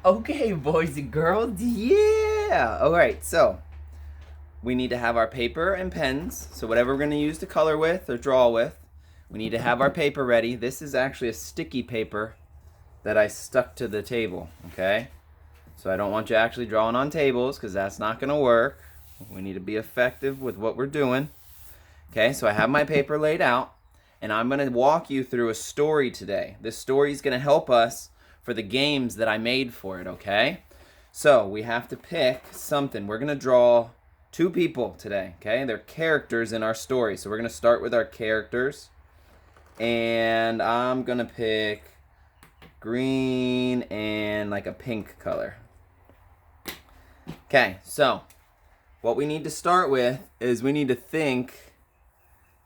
Okay, boys and girls, yeah! Alright, so we need to have our paper and pens. So whatever we're going to use to color with or draw with, we need to have our paper ready. This is actually a sticky paper that I stuck to the table, okay? So I don't want you actually drawing on tables because that's not going to work. We need to be effective with what we're doing. Okay, so I have my paper laid out, and I'm going to walk you through a story today. This story is going to help us for the games that I made for it, okay? So we have to pick something. We're going to draw two people today, okay? They're characters in our story. So we're going to start with our characters. And I'm going to pick green and like a pink color. Okay, so what we need to start with is we need to think,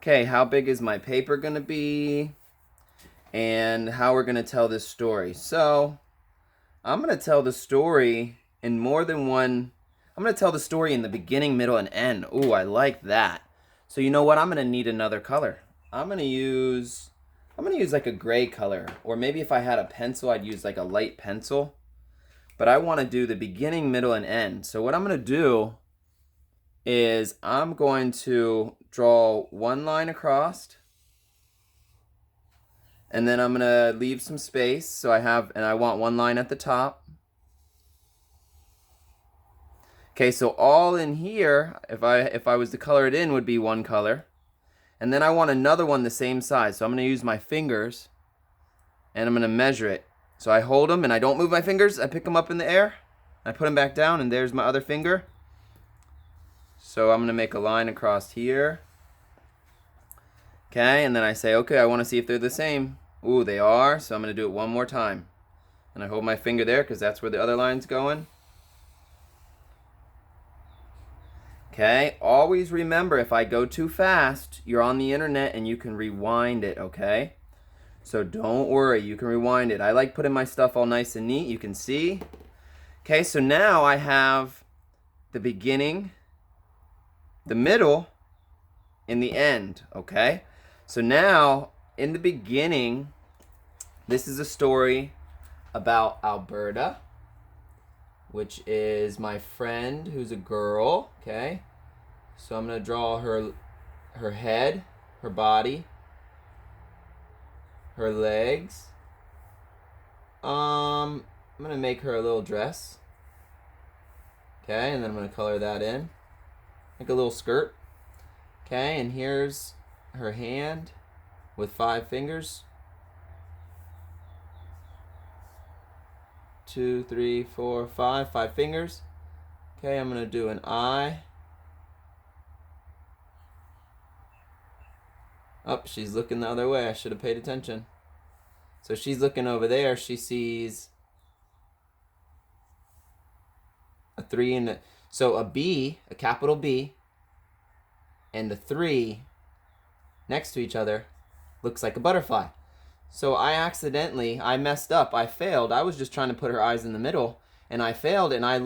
okay, how big is my paper going to be? And how we're going to tell this story. So I'm going to tell the story in more than one. I'm going to tell the story in the beginning, middle, and end. Ooh, I like that. So you know what? I'm going to need another color. I'm going to use like a gray color. Or maybe if I had a pencil, I'd use like a light pencil. But I want to do the beginning, middle, and end. So what I'm going to do is I'm going to draw one line across. And then I'm going to leave some space. So I want one line at the top. Okay, so all in here, if I was to color it in, would be one color. And then I want another one the same size. So I'm going to use my fingers and I'm going to measure it. So I hold them and I don't move my fingers. I pick them up in the air. I put them back down and there's my other finger. So I'm going to make a line across here. Okay, and then I say, okay, I want to see if they're the same. Ooh, they are. So I'm going to do it one more time. And I hold my finger there because that's where the other line's going. Okay, always remember if I go too fast, you're on the internet and you can rewind it, okay? So don't worry, you can rewind it. I like putting my stuff all nice and neat, you can see. Okay, so now I have the beginning, the middle, and the end, okay? So now, in the beginning, this is a story about Alberta, which is my friend who's a girl, okay? So I'm going to draw her head, her body, her legs. I'm going to make her a little dress. Okay, and then I'm going to color that in. Like a little skirt. Okay, and here's her hand with 5 fingers. 2, 3, 4, 5 fingers. Okay, I'm going to do an eye. Oh, she's looking the other way. I should have paid attention. So she's looking over there. She sees a 3 and so a B, a capital B, and a 3 next to each other looks like a butterfly. So I messed up. I failed. I was just trying to put her eyes in the middle, and I failed, and I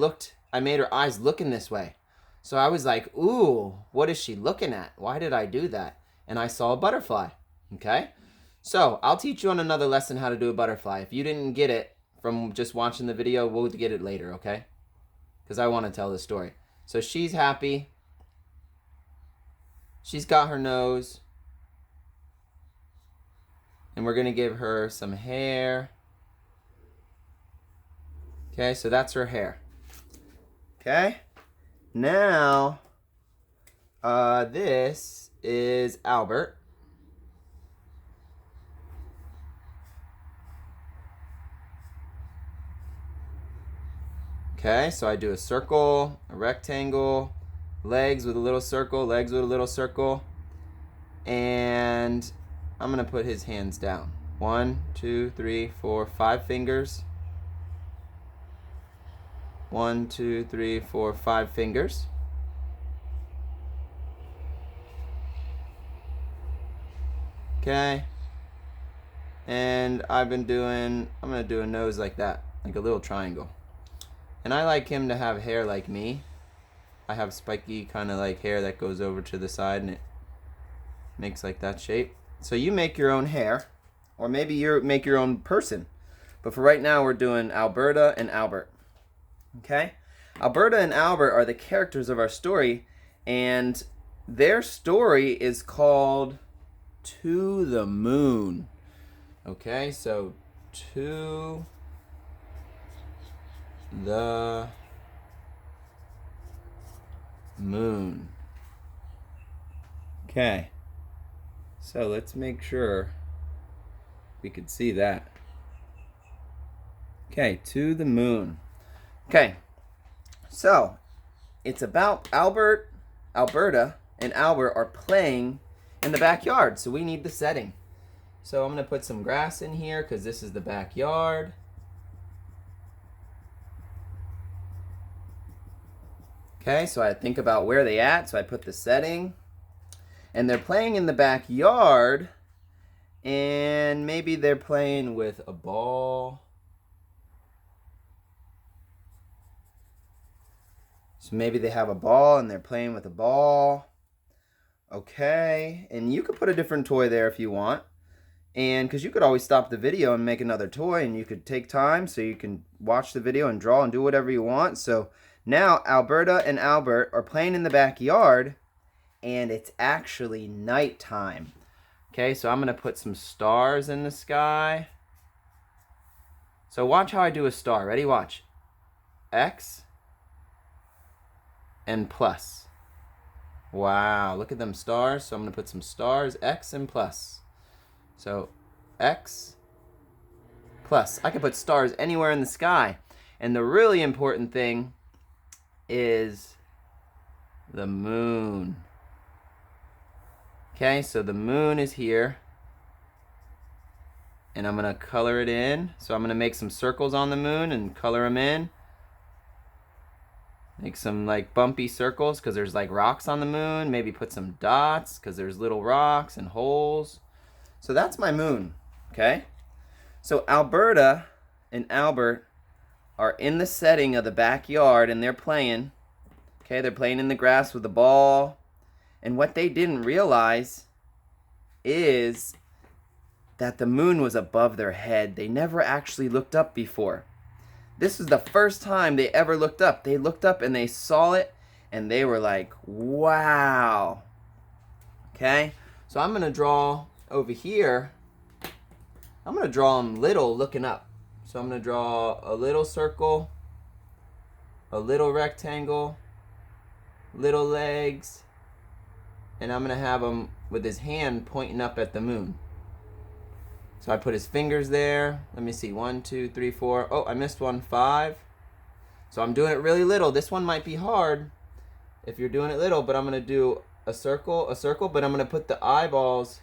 made her eyes looking this way. So I was like, ooh, what is she looking at? Why did I do that? And I saw a butterfly, okay? So I'll teach you on another lesson how to do a butterfly. If you didn't get it from just watching the video, we'll get it later, okay? Because I want to tell the story. So she's happy. She's got her nose. And we're going to give her some hair. Okay, so that's her hair. Okay? Now, this is Albert. Okay, so I do a circle, a rectangle, legs with a little circle, legs with a little circle, and I'm going to put his hands down. 1, 2, 3, 4, 5 fingers. 1, 2, 3, 4, 5 fingers. Okay. And I'm going to do a nose like that, like a little triangle. And I like him to have hair like me. I have spiky kind of like hair that goes over to the side and it makes like that shape. So you make your own hair, or maybe you make your own person. But for right now, we're doing Alberta and Albert. Okay? Alberta and Albert are the characters of our story, and their story is called To the Moon. Okay, so To the Moon. Okay, so let's make sure we could see that. Okay, To the Moon. Okay, so it's about Alberta, and Albert are playing in the backyard, so we need the setting. So I'm going to put some grass in here because this is the backyard. Okay, so I think about where they at, so I put the setting. And they're playing in the backyard, and maybe they're playing with a ball. So maybe they have a ball and they're playing with a ball. Okay, and you could put a different toy there if you want. And because you could always stop the video and make another toy, and you could take time so you can watch the video and draw and do whatever you want. So now Alberta and Albert are playing in the backyard, and it's actually nighttime. Okay, so I'm going to put some stars in the sky. So watch how I do a star. Ready? Watch. X and plus. Wow, look at them stars. So I'm going to put some stars, X and plus. So X plus. I can put stars anywhere in the sky. And the really important thing is the moon. Okay, so the moon is here. And I'm going to color it in. So I'm going to make some circles on the moon and color them in. Make some like bumpy circles because there's like rocks on the moon. Maybe put some dots because there's little rocks and holes. So that's my moon, okay? So Alberta and Albert are in the setting of the backyard and they're playing. Okay, they're playing in the grass with the ball. And what they didn't realize is that the moon was above their head. They never actually looked up before. This was the first time they ever looked up. They looked up and they saw it and they were like, wow. Okay, so I'm going to draw over here. I'm going to draw them little looking up. So I'm going to draw a little circle, a little rectangle, little legs, and I'm going to have him with his hand pointing up at the moon. So I put his fingers there. Let me see, 1, 2, 3, 4. Oh, I missed one, 5. So I'm doing it really little. This one might be hard if you're doing it little, but I'm going to do a circle, but I'm going to put the eyeballs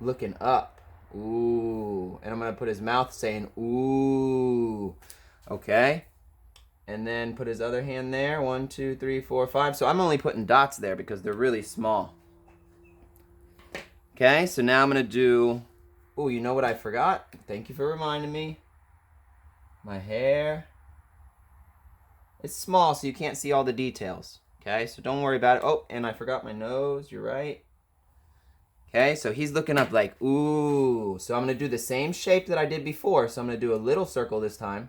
looking up. Ooh. And I'm going to put his mouth saying, ooh. Okay. And then put his other hand there. 1, 2, 3, 4, 5. So I'm only putting dots there because they're really small. Okay, so now I'm going to do... Oh, you know what I forgot? Thank you for reminding me. My hair. It's small, so you can't see all the details. Okay, so don't worry about it. Oh, and I forgot my nose. You're right. Okay, so he's looking up like, ooh. So I'm going to do the same shape that I did before. So I'm going to do a little circle this time.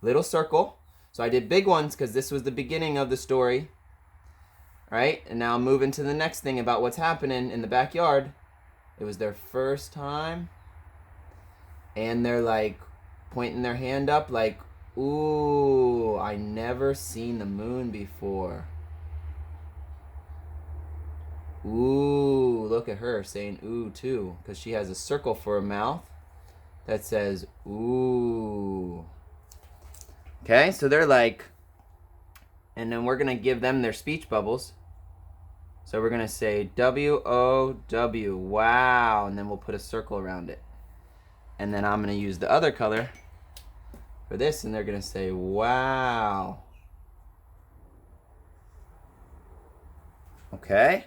Little circle. So I did big ones because this was the beginning of the story. Right? And now I'm moving to the next thing about what's happening in the backyard. It was their first time. And they're like pointing their hand up like, ooh, I never seen the moon before. Ooh, look at her saying ooh too, because she has a circle for a mouth that says ooh. Okay, so they're like, and then we're going to give them their speech bubbles. So we're going to say W-O-W, wow, and then we'll put a circle around it. And then I'm going to use the other color for this, and they're going to say, wow. Okay,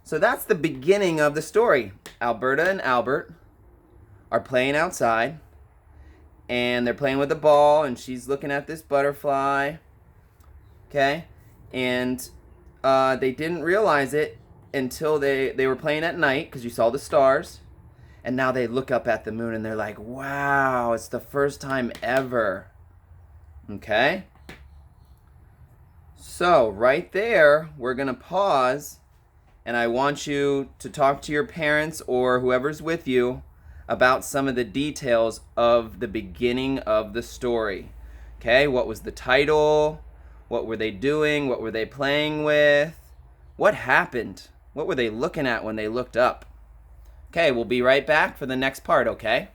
so that's the beginning of the story. Alberta and Albert are playing outside, and they're playing with the ball, and she's looking at this butterfly. Okay, and they didn't realize it until they were playing at night because you saw the stars. And now they look up at the moon and they're like, wow, it's the first time ever. Okay? So right there, we're going to pause, and I want you to talk to your parents or whoever's with you about some of the details of the beginning of the story. Okay, what was the title? What were they doing? What were they playing with? What happened? What were they looking at when they looked up? Okay, we'll be right back for the next part, okay?